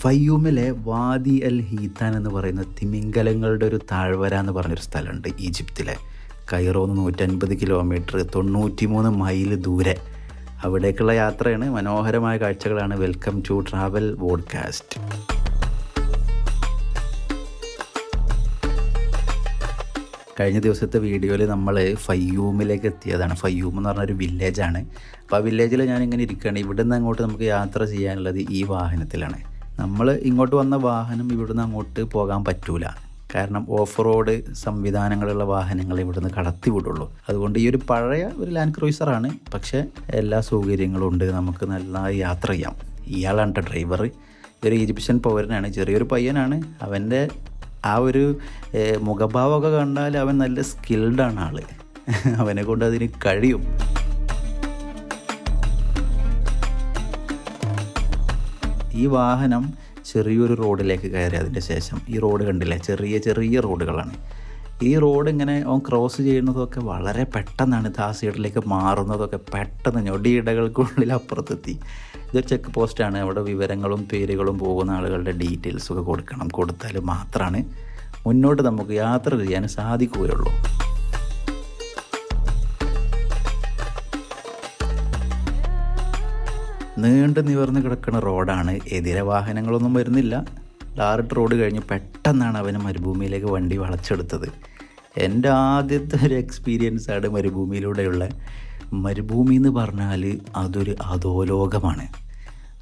ഫയ്യൂമിലെ വാദി അൽ ഹീത്താൻ എന്ന് പറയുന്ന തിമിംഗലങ്ങളുടെ ഒരു താഴ്വര എന്ന് പറഞ്ഞൊരു സ്ഥലമുണ്ട് ഈജിപ്തിലെ. കൈറോന്ന് 150 കിലോമീറ്റർ 93 മൈൽ ദൂരെ. അവിടേക്കുള്ള യാത്രയാണ്. മനോഹരമായ കാഴ്ചകളാണ്. Welcome to travel podcast. കഴിഞ്ഞ ദിവസത്തെ വീഡിയോയിൽ നമ്മൾ ഫയ്യൂമിലേക്ക് എത്തിയതാണ്. ഫയ്യൂം എന്ന് പറഞ്ഞൊരു വില്ലേജാണ്. അപ്പോൾ ആ വില്ലേജിൽ ഞാനിങ്ങനെ ഇരിക്കുകയാണ്. ഇവിടെ നിന്ന് അങ്ങോട്ട് നമുക്ക് യാത്ര ചെയ്യാനുള്ളത് ഈ വാഹനത്തിലാണ്. നമ്മൾ ഇങ്ങോട്ട് വന്ന വാഹനം ഇവിടുന്ന് അങ്ങോട്ട് പോകാൻ പറ്റൂല. കാരണം ഓഫ് റോഡ് സംവിധാനങ്ങളുള്ള വാഹനങ്ങൾ ഇവിടുന്ന് കടത്തി വിടുള്ളൂ. അതുകൊണ്ട് ഈ ഒരു പഴയ ഒരു ലാൻഡ് ക്രൂയിസറാണ്. പക്ഷേ എല്ലാ സൗകര്യങ്ങളും ഉണ്ട്. നമുക്ക് നന്നായി യാത്ര ചെയ്യാം. ഇയാളാണ് ഡ്രൈവർ. ഇതൊരു ഈജിപ്ഷ്യൻ പൗരനാണ്. ചെറിയൊരു പയ്യനാണ്. അവൻ്റെ ആ ഒരു മുഖഭാവമൊക്കെ കണ്ടാൽ അവൻ നല്ല സ്കിൽഡാണ് ആൾ. അവനെ കൊണ്ട് അതിന് കഴിയും. ഈ വാഹനം ചെറിയൊരു റോഡിലേക്ക് കയറി. അതിൻ്റെ ശേഷം ഈ റോഡ് കണ്ടില്ലേ, ചെറിയ ചെറിയ റോഡുകളാണ്. ഈ റോഡ് ഇങ്ങനെ അവൻ ക്രോസ് ചെയ്യുന്നതൊക്കെ വളരെ പെട്ടെന്നാണ്. ആ സൈഡിലേക്ക് മാറുന്നതൊക്കെ പെട്ടെന്ന് ഞൊടിയിടകൾക്കുള്ളിൽ അപ്പുറത്തെത്തി. ഇതൊരു ചെക്ക് പോസ്റ്റാണ്. അവിടെ വിവരങ്ങളും പേരുകളും പോകുന്ന ആളുകളുടെ ഡീറ്റെയിൽസൊക്കെ കൊടുക്കണം. കൊടുത്താൽ മാത്രമാണ് മുന്നോട്ട് നമുക്ക് യാത്ര ചെയ്യാൻ സാധിക്കുകയുള്ളൂ. നീണ്ടു നിവർന്ന് കിടക്കുന്ന റോഡാണ്. എതിരെ വാഹനങ്ങളൊന്നും വരുന്നില്ല. ടാറിട്ട് റോഡ് കഴിഞ്ഞ് പെട്ടെന്നാണ് അവന് മരുഭൂമിയിലേക്ക് വണ്ടി വളച്ചെടുത്തത്. എൻ്റെ ആദ്യത്തെ ഒരു എക്സ്പീരിയൻസാണ് മരുഭൂമിയിലൂടെയുള്ള. മരുഭൂമി എന്ന് പറഞ്ഞാൽ അതൊരു അധോലോകമാണ്.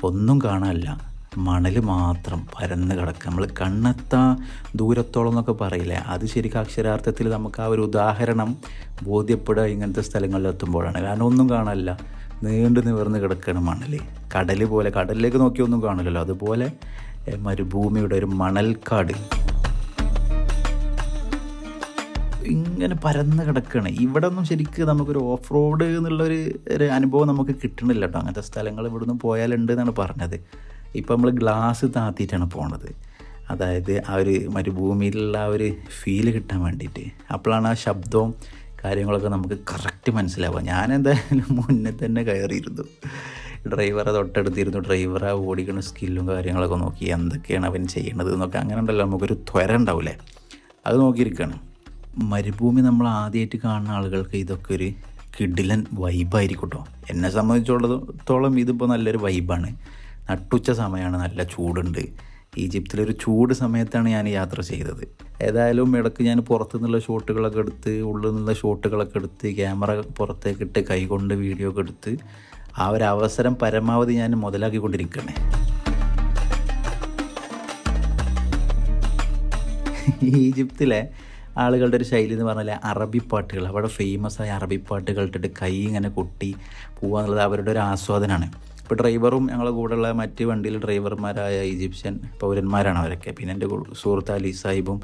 ഒന്നും കാണാനില്ല, മണൽ മാത്രം പരന്ന് കിടക്കുക. നമ്മൾ കണ്ണെത്താ ദൂരത്തോളം എന്നൊക്കെ പറയില്ലേ, അത് ശരിക്കും അക്ഷരാർത്ഥത്തിൽ നമുക്ക് ആ ഒരു ഉദാഹരണം ബോധ്യപ്പെടുക ഇങ്ങനത്തെ സ്ഥലങ്ങളിൽ എത്തുമ്പോഴാണ്. കാരണം ഒന്നും കാണാനില്ല, നീണ്ടു നിവർന്ന് കിടക്കുകയാണ് മണൽ. കടൽ പോലെ, കടലിലേക്ക് നോക്കിയൊന്നും കാണില്ലല്ലോ, അതുപോലെ മരുഭൂമിയുടെ ഒരു മണൽക്കാട് ഇങ്ങനെ പരന്ന് കിടക്കുകയാണ്. ഇവിടെ ഒന്നും ശരിക്കും നമുക്കൊരു ഓഫ് റോഡ് എന്നുള്ളൊരു അനുഭവം നമുക്ക് കിട്ടണില്ല കേട്ടോ. അങ്ങനത്തെ സ്ഥലങ്ങൾ ഇവിടുന്ന് പോയാലുണ്ട് എന്നാണ് പറഞ്ഞത്. ഇപ്പം നമ്മൾ ഗ്ലാസ് താത്തിയിട്ടാണ് പോണത്. അതായത് ആ ഒരു മരുഭൂമിയിലുള്ള ആ ഒരു ഫീല് കിട്ടാൻ വേണ്ടിയിട്ട്. അപ്പോഴാണ് ആ ശബ്ദവും കാര്യങ്ങളൊക്കെ നമുക്ക് കറക്റ്റ് മനസ്സിലാവുക. ഞാൻ എന്തായാലും മുന്നേ തന്നെ കയറിയിരുന്നു. ഡ്രൈവറെ തൊട്ടടുത്തിരുന്നു. ഡ്രൈവറെ ഓടിക്കുന്ന സ്കില്ലും കാര്യങ്ങളൊക്കെ നോക്കി എന്തൊക്കെയാണ് അവൻ ചെയ്യണത് എന്നൊക്കെ. അങ്ങനെ ഉണ്ടല്ലോ, നമുക്കൊരു ത്വര ഉണ്ടാവില്ലേ, അത് നോക്കിയിരിക്കുകയാണ്. മരുഭൂമി നമ്മൾ ആദ്യമായിട്ട് കാണുന്ന ആളുകൾക്ക് ഇതൊക്കെ ഒരു കിടിലൻ വൈബായിരിക്കും കേട്ടോ. എന്നെ സംബന്ധിച്ചിടത്തോളം ഇതിപ്പോൾ നല്ലൊരു വൈബാണ്. നട്ടുച്ച സമയമാണ്, നല്ല ചൂടുണ്ട്. ഈജിപ്തിലൊരു ചൂട് സമയത്താണ് ഞാൻ യാത്ര ചെയ്തത്. ഏതായാലും ഇടയ്ക്ക് ഞാൻ പുറത്തു നിന്നുള്ള ഷോട്ടുകളൊക്കെ എടുത്ത്, ഉള്ളിൽ നിന്നുള്ള ഷോട്ടുകളൊക്കെ എടുത്ത്, ക്യാമറ പുറത്തേക്കിട്ട് കൈകൊണ്ട് വീഡിയോ ഒക്കെ എടുത്ത് ആ ഒരു അവസരം പരമാവധി ഞാൻ മുതലാക്കിക്കൊണ്ടിരിക്കുകയാണ്. ഈജിപ്തിലെ ആളുകളുടെ ഒരു ശൈലി എന്ന് പറഞ്ഞാൽ അറബി പാട്ടുകൾ. അവിടെ ഫേമസ് ആയ അറബി പാട്ടുകൾ ഇട്ടിട്ട് കൈ ഇങ്ങനെ കൊട്ടി പോകുക എന്നുള്ളത് അവരുടെ ഒരു ആസ്വാദനമാണ്. ഇപ്പോൾ ഡ്രൈവറും ഞങ്ങളുടെ കൂടെയുള്ള മറ്റ് വണ്ടിയിൽ ഡ്രൈവർമാരായ ഈജിപ്ഷ്യൻ പൗരന്മാരാണ് അവരൊക്കെ. പിന്നെ എൻ്റെ സുഹൃത്ത് അലി സാഹിബും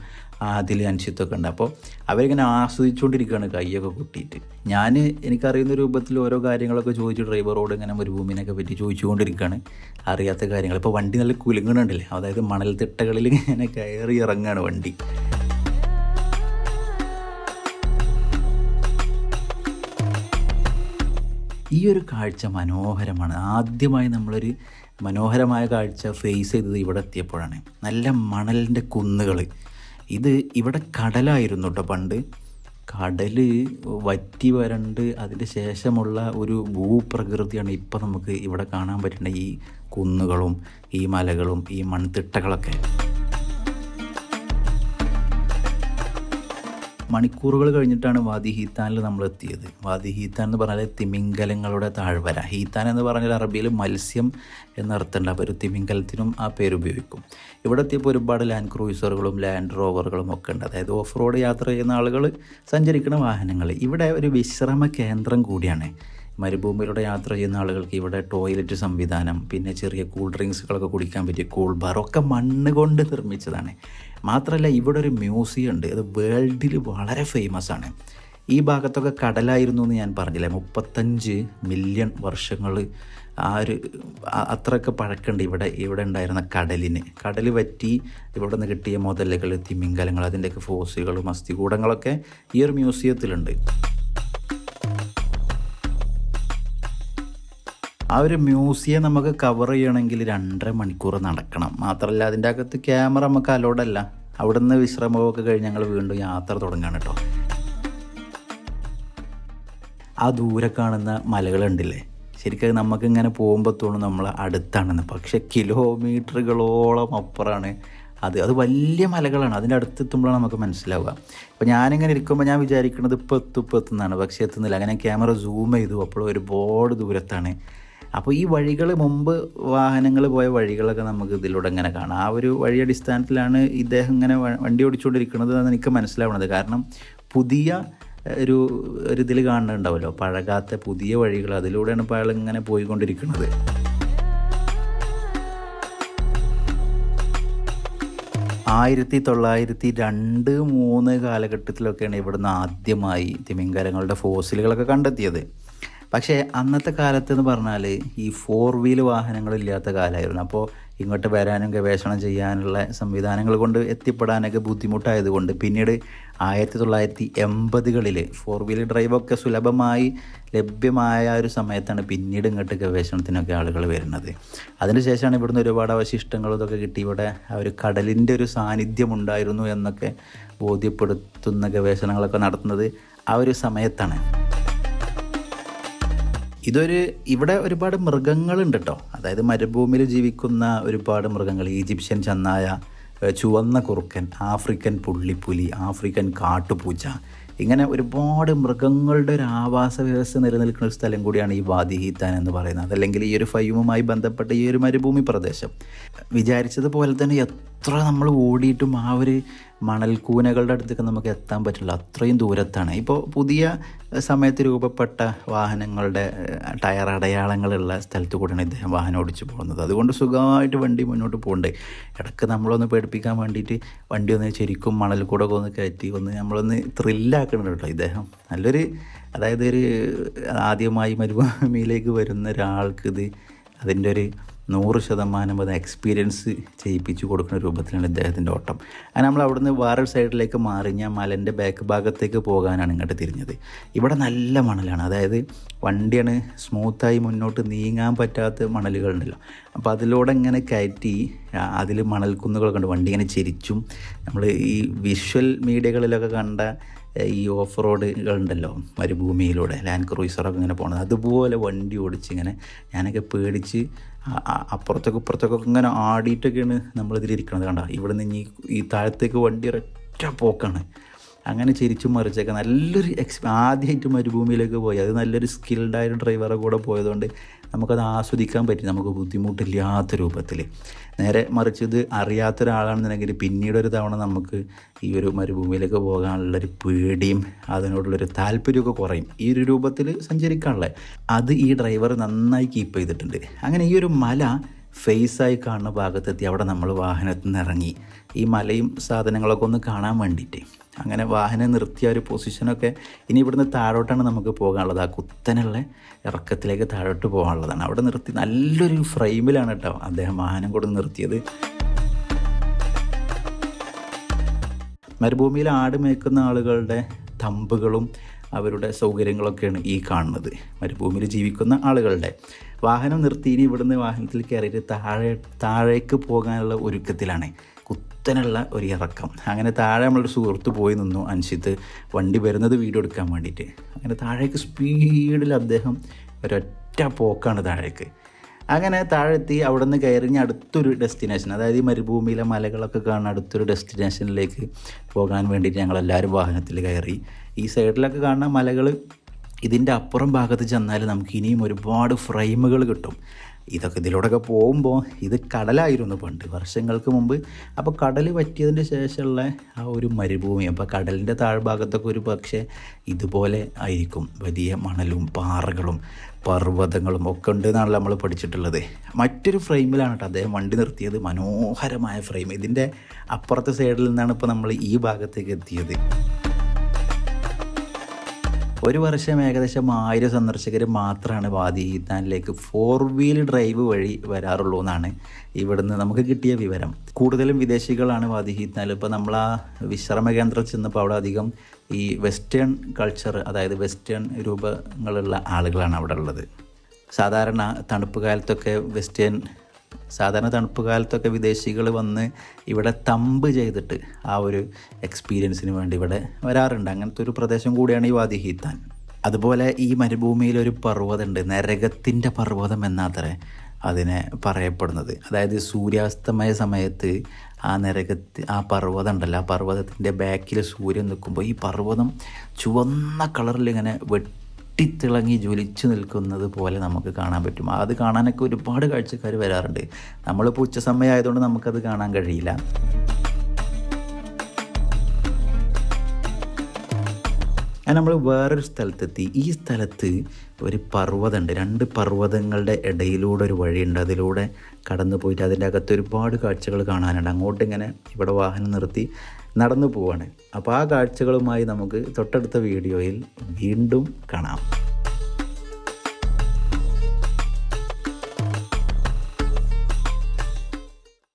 ആദിൽ അൻഷിത്തൊക്കെ ഉണ്ട്. അപ്പോൾ അവരിങ്ങനെ ആസ്വദിച്ചുകൊണ്ടിരിക്കുകയാണ് കൈയൊക്കെ കൊട്ടിയിട്ട്. എനിക്കറിയുന്ന രൂപത്തിൽ ഓരോ കാര്യങ്ങളൊക്കെ ചോദിച്ചു ഡ്രൈവറോട് ഇങ്ങനെ മരുഭൂമിനെയൊക്കെ പറ്റി ചോദിച്ചുകൊണ്ടിരിക്കുകയാണ്. അറിയാത്ത കാര്യങ്ങൾ. ഇപ്പോൾ വണ്ടി നല്ല കുലുങ്ങണുണ്ടല്ലേ, അതായത് മണൽത്തിട്ടകളിൽ ഇങ്ങനെ കയറി ഇറങ്ങുകയാണ് വണ്ടി. ഈ ഒരു കാഴ്ച മനോഹരമാണ്. ആദ്യമായി നമ്മളൊരു മനോഹരമായ കാഴ്ച ഫേസ് ചെയ്തത് ഇവിടെ എത്തിയപ്പോഴാണ്. നല്ല മണലിൻ്റെ കുന്നുകൾ. ഇവിടെ കടലായിരുന്നു കേട്ടോ പണ്ട്. കടൽ വറ്റി വരണ്ട് അതിൻ്റെ ശേഷമുള്ള ഒരു ഭൂപ്രകൃതിയാണ് ഇപ്പോൾ നമുക്ക് ഇവിടെ കാണാൻ പറ്റുന്ന ഈ കുന്നുകളും ഈ മലകളും ഈ മൺതിട്ടകളൊക്കെ. മണിക്കൂറുകൾ കഴിഞ്ഞിട്ടാണ് വാദി ഹീത്താനിൽ നമ്മൾ എത്തിയത്. വാദി ഹീത്താൻ എന്ന് പറഞ്ഞാൽ തിമിംഗലങ്ങളുടെ താഴ്വര. ഹീത്താൻ എന്ന് പറഞ്ഞാൽ അറബിയിൽ മത്സ്യം എന്നർത്ഥമുണ്ട്. അപ്പോൾ ഒരു തിമിംഗലത്തിനും ആ പേര് ഉപയോഗിക്കും. ഇവിടെ എത്തിയപ്പോൾ ഒരുപാട് ലാൻഡ് ക്രൂയിസറുകളും ലാൻഡ് റോവറുകളും ഒക്കെ ഉണ്ട്. അതായത് ഓഫ് റോഡ് യാത്ര ചെയ്യുന്ന ആളുകൾ സഞ്ചരിക്കുന്ന വാഹനങ്ങൾ. ഇവിടെ ഒരു വിശ്രമ കേന്ദ്രം കൂടിയാണ്. മരുഭൂമിയിലൂടെ യാത്ര ചെയ്യുന്ന ആളുകൾക്ക് ഇവിടെ ടോയ്ലറ്റ് സംവിധാനം, പിന്നെ ചെറിയ കൂൾ ഡ്രിങ്ക്സുകളൊക്കെ കുടിക്കാൻ പറ്റിയ കൂൾ ബാർ ഒക്കെ മണ്ണ് കൊണ്ട് നിർമ്മിച്ചതാണ്. മാത്രമല്ല ഇവിടെ ഒരു മ്യൂസിയം ഉണ്ട്. അത് വേൾഡിൽ വളരെ ഫേമസ് ആണ്. ഈ ഭാഗത്തൊക്കെ കടലായിരുന്നു എന്ന് ഞാൻ പറഞ്ഞില്ലേ. 35 മില്യൺ വർഷങ്ങൾ അത്രയൊക്കെ പഴക്കമുണ്ട് ഇവിടെ ഉണ്ടായിരുന്ന കടലിന്. കടൽ വറ്റി ഇവിടെ നിന്ന് കിട്ടിയ മുതലകൾ, തിമിംഗലങ്ങൾ, അതിൻ്റെയൊക്കെ ഫോസിലുകളും അസ്ഥികൂടങ്ങളൊക്കെ ഈ ഒരു മ്യൂസിയത്തിലുണ്ട്. ആ ഒരു മ്യൂസിയം നമുക്ക് കവർ ചെയ്യണമെങ്കിൽ 2.5 മണിക്കൂർ നടക്കണം. മാത്രമല്ല അതിൻ്റെ അകത്ത് ക്യാമറ നമുക്ക് അലോഡല്ല. അവിടുന്ന് വിശ്രമമൊക്കെ കഴിഞ്ഞ് ഞങ്ങൾ വീണ്ടും യാത്ര തുടങ്ങുകയാണ് കേട്ടോ. ആ ദൂരെ കാണുന്ന മലകളുണ്ടില്ലേ, ശരിക്കും നമുക്കിങ്ങനെ പോകുമ്പോൾ തോന്നും നമ്മൾ അടുത്താണെന്ന്. പക്ഷെ കിലോമീറ്ററുകളോളം അപ്പുറമാണ് അത് വലിയ മലകളാണ്. അതിൻ്റെ അടുത്തെത്തുമ്പോഴാണ് നമുക്ക് മനസ്സിലാവുക. അപ്പോൾ ഞാനിങ്ങനെ ഇരിക്കുമ്പോൾ ഞാൻ വിചാരിക്കുന്നത് ഇപ്പോൾ എത്തുന്നതാണ്, പക്ഷേ എത്തുന്നില്ല. അങ്ങനെ ക്യാമറ സൂം ചെയ്തു, അപ്പോൾ ഒരുപാട് ദൂരത്താണ്. അപ്പോൾ ഈ വഴികൾ മുമ്പ് വാഹനങ്ങൾ പോയ വഴികളൊക്കെ നമുക്ക് ഇതിലൂടെ ഇങ്ങനെ കാണാം. ആ ഒരു വഴി അടിസ്ഥാനത്തിലാണ് ഇദ്ദേഹം ഇങ്ങനെ വണ്ടി ഓടിച്ചുകൊണ്ടിരിക്കുന്നത് എന്ന് എനിക്ക് മനസ്സിലാവുന്നത്. കാരണം പുതിയ ഒരു ഇതിൽ കാണുന്നുണ്ടാവുമല്ലോ, പഴകാത്ത പുതിയ വഴികൾ, അതിലൂടെയാണ് ഇപ്പോൾ അയാൾ ഇങ്ങനെ പോയിക്കൊണ്ടിരിക്കുന്നത്. 1902-3 കാലഘട്ടത്തിലൊക്കെയാണ് ഇവിടുന്ന് ആദ്യമായി തിമിംഗലങ്ങളുടെ ഫോസിലുകളൊക്കെ കണ്ടെത്തിയത്. പക്ഷേ അന്നത്തെ കാലത്ത് എന്ന് പറഞ്ഞാൽ ഈ 4 വീൽ വാഹനങ്ങളില്ലാത്ത കാലമായിരുന്നു. അപ്പോൾ ഇങ്ങോട്ട് വരാനും ഗവേഷണം ചെയ്യാനുള്ള സംവിധാനങ്ങൾ കൊണ്ട് എത്തിപ്പെടാനൊക്കെ ബുദ്ധിമുട്ടായതുകൊണ്ട് പിന്നീട് 1980-കളിൽ 4 വീൽ ഡ്രൈവൊക്കെ സുലഭമായി ലഭ്യമായ ഒരു സമയത്താണ് പിന്നീട് ഇങ്ങോട്ട് ഗവേഷണത്തിനൊക്കെ ആളുകൾ വരുന്നത്. അതിനുശേഷമാണ് ഇവിടുന്ന് ഒരുപാട് അവശിഷ്ടങ്ങളും ഇതൊക്കെ കിട്ടി. ഇവിടെ ആ ഒരു കടലിൻ്റെ ഒരു സാന്നിധ്യം ഉണ്ടായിരുന്നു എന്നൊക്കെ ബോധ്യപ്പെടുത്തുന്ന ഗവേഷണങ്ങളൊക്കെ നടത്തുന്നത് ആ ഒരു സമയത്താണ്. ഇവിടെ ഒരുപാട് മൃഗങ്ങളുണ്ട് കേട്ടോ. അതായത് മരുഭൂമിയിൽ ജീവിക്കുന്ന ഒരുപാട് മൃഗങ്ങൾ, ഈജിപ്ഷ്യൻ ചെന്നായ, ചുവന്ന കുറുക്കൻ, ആഫ്രിക്കൻ പുള്ളിപ്പുലി, ആഫ്രിക്കൻ കാട്ടുപൂച്ച, ഇങ്ങനെ ഒരുപാട് മൃഗങ്ങളുടെ ഒരു ആവാസ വ്യവസ്ഥ നിലനിൽക്കുന്ന ഒരു സ്ഥലം കൂടിയാണ് ഈ വാദി ഹീത്താൻ എന്ന് പറയുന്നത്. അതല്ലെങ്കിൽ ഈ ഒരു ഫൈമുമായി ബന്ധപ്പെട്ട ഈ ഒരു മരുഭൂമി പ്രദേശം. വിചാരിച്ചതുപോലെ തന്നെ എത്ര നമ്മൾ ഓടിയിട്ടും ആ ഒരു മണൽക്കൂനകളുടെ അടുത്തേക്ക് നമുക്ക് എത്താൻ പറ്റില്ല, അത്രയും ദൂരത്താണ്. ഇപ്പോൾ പുതിയ സമയത്ത് രൂപപ്പെട്ട വാഹനങ്ങളുടെ ടയർ അടയാളങ്ങളുള്ള സ്ഥലത്ത് കൂടെയാണ് ഇദ്ദേഹം വാഹനം ഓടിച്ചു പോകുന്നത്. അതുകൊണ്ട് സുഖമായിട്ട് വണ്ടി മുന്നോട്ട് പോകുന്നുണ്ട്. ഇടയ്ക്ക് നമ്മളൊന്ന് പേടിപ്പിക്കാൻ വേണ്ടിയിട്ട് വണ്ടി ഒന്ന് ശരിക്കും മണൽ കൂടെ ഒന്ന് കയറ്റി നമ്മളൊന്ന് ത്രില്ലാക്കുന്നുണ്ട് കേട്ടോ ഇദ്ദേഹം. നല്ലൊരു, അതായത് ഒരു ആദ്യമായി മരുഭൂമിയിലേക്ക് വരുന്ന ഒരാൾക്ക് അതിൻ്റെ ഒരു 100% അത് എക്സ്പീരിയൻസ് ചെയ്യിപ്പിച്ച് കൊടുക്കുന്ന രൂപത്തിലാണ് ഇദ്ദേഹത്തിൻ്റെ ഓട്ടം. അങ്ങനെ നമ്മൾ അവിടുന്ന് വേറൊരു സൈഡിലേക്ക് മാറി ഞാൻ മലൻ്റെ ബാക്ക് ഭാഗത്തേക്ക് പോകാനാണ് ഇങ്ങോട്ട് തിരിഞ്ഞത്. ഇവിടെ നല്ല മണലാണ്, അതായത് വണ്ടിയാണ് സ്മൂത്തായി മുന്നോട്ട് നീങ്ങാൻ പറ്റാത്ത മണലുകളുണ്ടല്ലോ. അപ്പോൾ അതിലൂടെ ഇങ്ങനെ കയറ്റി അതിൽ മണൽക്കുന്നുകളൊക്കെ ഉണ്ട്. വണ്ടി ഇങ്ങനെ ചെരിച്ചും നമ്മൾ ഈ വിഷ്വൽ മീഡിയകളിലൊക്കെ കണ്ട ഈ ഓഫ് റോഡുകളുണ്ടല്ലോ മരുഭൂമിയിലൂടെ, ലാൻഡ് ക്രൂയിസറൊക്കെ ഇങ്ങനെ പോകുന്നത്, അതുപോലെ വണ്ടി ഓടിച്ചിങ്ങനെ ഞാനൊക്കെ പേടിച്ച് അപ്പുറത്തൊക്കെ ഇങ്ങനെ ആടിയിട്ടൊക്കെയാണ് നമ്മളിതിലിരിക്കുന്നത്. കണ്ട ഇവിടെ നിന്ന് ഈ താഴത്തേക്ക് വണ്ടി ഒരൊറ്റ പോക്കാണ്. അങ്ങനെ ചിരിച്ചും മറിച്ചൊക്കെ നല്ലൊരു ആദ്യമായിട്ട് മരുഭൂമിയിലേക്ക് പോയി. അത് നല്ലൊരു സ്കിൽഡായ ഡ്രൈവറെ കൂടെ പോയതുകൊണ്ട് നമുക്കത് ആസ്വദിക്കാൻ പറ്റി, നമുക്ക് ബുദ്ധിമുട്ടില്ലാത്ത രൂപത്തിൽ. നേരെ മറിച്ച് ഇത് അറിയാത്ത ഒരാളാണെന്നുണ്ടെങ്കിൽ പിന്നീടൊരു തവണ നമുക്ക് ഈ ഒരു മരുഭൂമിയിലേക്ക് പോകാനുള്ളൊരു പേടിയും അതിനോടുള്ളൊരു താല്പര്യമൊക്കെ കുറയും. ഈ ഒരു രൂപത്തിൽ സഞ്ചരിക്കാനുള്ള അത് ഈ ഡ്രൈവർ നന്നായി കീപ്പ് ചെയ്തിട്ടുണ്ട്. അങ്ങനെ ഈ ഒരു മല ഫേസായി കാണുന്ന ഭാഗത്തെത്തി അവിടെ നമ്മൾ വാഹനത്തിൽ നിന്ന് ഇറങ്ങി ഈ മലയും സാധനങ്ങളൊക്കെ ഒന്ന് കാണാൻ വേണ്ടിയിട്ട് അങ്ങനെ വാഹനം നിർത്തിയ ഒരു പൊസിഷനൊക്കെ ഇനി ഇവിടുന്ന് താഴോട്ടാണ് നമുക്ക് പോകാനുള്ളത്. ആ കുത്തനുള്ള ഇറക്കത്തിലേക്ക് താഴോട്ട് പോകാനുള്ളതാണ്. അവിടെ നിർത്തി നല്ലൊരു ഫ്രെയിമിലാണ് കേട്ടോ അദ്ദേഹം വാഹനം കൊണ്ട് നിർത്തിയത്. മരുഭൂമിയിൽ ആട് മേയ്ക്കുന്ന ആളുകളുടെ തമ്പുകളും അവരുടെ സൗകര്യങ്ങളൊക്കെയാണ് ഈ കാണുന്നത്. മരുഭൂമിയിൽ ജീവിക്കുന്ന ആളുകളുടെ വാഹനം നിർത്തി ഇനി ഇവിടുന്ന് വാഹനത്തിൽ കയറിയിട്ട് താഴേക്ക് പോകാനുള്ള ഒരുക്കത്തിലാണ്. കുത്തനുള്ള ഒരു ഇറക്കം. അങ്ങനെ താഴെ നമ്മളൊരു സുഹൃത്ത് പോയി നിന്നു, അൻഷിത്ത്, വണ്ടി വരുന്നത് വീഡിയോ എടുക്കാൻ വേണ്ടിയിട്ട്. അങ്ങനെ താഴേക്ക് സ്പീഡിൽ അദ്ദേഹം ഒരൊറ്റ പോക്കാണ് താഴേക്ക്. അങ്ങനെ താഴെത്തി അവിടെ നിന്ന് കയറിഞ്ഞ് അടുത്തൊരു ഡെസ്റ്റിനേഷൻ, അതായത് ഈ മരുഭൂമിയിലെ മലകളൊക്കെ കാണുന്ന അടുത്തൊരു ഡെസ്റ്റിനേഷനിലേക്ക് പോകാൻ വേണ്ടിയിട്ട് ഞങ്ങളെല്ലാവരും വാഹനത്തിൽ കയറി. ഈ സൈഡിലൊക്കെ കാണുന്ന മലകൾ, ഇതിൻ്റെ അപ്പുറം ഭാഗത്ത് ചെന്നാൽ നമുക്ക് ഇനിയും ഒരുപാട് ഫ്രെയിമുകൾ കിട്ടും. ഇതൊക്കെ ഇതിലൂടെയൊക്കെ പോകുമ്പോൾ ഇത് കടലായിരുന്നു പണ്ട് വർഷങ്ങൾക്ക് മുമ്പ്. അപ്പോൾ കടൽ പറ്റിയതിൻ്റെ ശേഷമുള്ള ആ ഒരു മരുഭൂമി, അപ്പോൾ കടലിൻ്റെ താഴ്ഭാഗത്തൊക്കെ ഒരു പക്ഷേ ഇതുപോലെ ആയിരിക്കും. വലിയ മണലും പാറകളും പർവ്വതങ്ങളും ഒക്കെ ഉണ്ട് എന്നാണല്ലോ നമ്മൾ പഠിച്ചിട്ടുള്ളത്. മറ്റൊരു ഫ്രെയിമിലാണ് കേട്ടോ അദ്ദേഹം വണ്ടി നിർത്തിയത്. മനോഹരമായ ഫ്രെയിം. ഇതിൻ്റെ അപ്പുറത്തെ സൈഡിൽ നിന്നാണ് ഇപ്പോൾ നമ്മൾ ഈ ഭാഗത്തേക്ക് എത്തിയത്. ഒരു വർഷം ഏകദേശം 1000 സന്ദർശകർ മാത്രമാണ് വാദി ഹീത്താനിലേക്ക് 4 വീൽ ഡ്രൈവ് വഴി വരാറുള്ളൂ എന്നാണ് ഇവിടുന്ന് നമുക്ക് കിട്ടിയ വിവരം. കൂടുതലും വിദേശികളാണ് വാദി ഹീത്താനിൽ. ഇപ്പോൾ നമ്മൾ ആ വിശ്രമ കേന്ദ്രം ചെന്നപ്പോൾ അവിടെ അധികം ഈ വെസ്റ്റേൺ കൾച്ചർ, അതായത് വെസ്റ്റേൺ രൂപങ്ങളുള്ള ആളുകളാണ് അവിടെ ഉള്ളത്. സാധാരണ തണുപ്പ് കാലത്തൊക്കെ സാധാരണ തണുപ്പ് കാലത്തൊക്കെ വിദേശികൾ വന്ന് ഇവിടെ തമ്പ് ചെയ്തിട്ട് ആ ഒരു എക്സ്പീരിയൻസിന് വേണ്ടി ഇവിടെ വരാറുണ്ട്. അങ്ങനത്തെ ഒരു പ്രദേശം കൂടിയാണ് ഈ വാദി ഹീത്താൻ. അതുപോലെ ഈ മരുഭൂമിയിലൊരു പർവ്വതമുണ്ട്, നരകത്തിൻ്റെ പർവ്വതം എന്നാത്രേ അതിനെ പറയപ്പെടുന്നത്. അതായത് സൂര്യാസ്തമയ സമയത്ത് ആ പർവ്വതം ഉണ്ടല്ലോ, ആ പർവ്വതത്തിൻ്റെ ബാക്കിൽ സൂര്യൻ നിൽക്കുമ്പോൾ ഈ പർവ്വതം ചുവന്ന കളറിൽ ഇങ്ങനെ വെട്ടിത്തിളങ്ങി ജ്വലിച്ചു നിൽക്കുന്നത് പോലെ നമുക്ക് കാണാൻ പറ്റും. അത് കാണാനൊക്കെ ഒരുപാട് കാഴ്ചക്കാർ വരാറുണ്ട്. നമ്മളിപ്പോൾ ഉച്ച സമയമായതുകൊണ്ട് നമുക്കത് കാണാൻ കഴിയില്ല. നമ്മൾ വേറൊരു സ്ഥലത്തെത്തി. ഈ സ്ഥലത്ത് ഒരു പർവ്വതമുണ്ട്, 2 പർവ്വതങ്ങളുടെ ഇടയിലൂടെ ഒരു വഴിയുണ്ട്. അതിലൂടെ കടന്നു പോയിട്ട് അതിൻ്റെ അകത്ത് ഒരുപാട് കാഴ്ചകൾ കാണാനുണ്ട്. അങ്ങോട്ട് ഇങ്ങനെ ഇവിടെ വാഹനം നിർത്തി നടന്നു പോവാണ്. അപ്പോൾ ആ കാഴ്ചകളുമായി നമുക്ക് തൊട്ടടുത്ത വീഡിയോയിൽ വീണ്ടും കാണാം.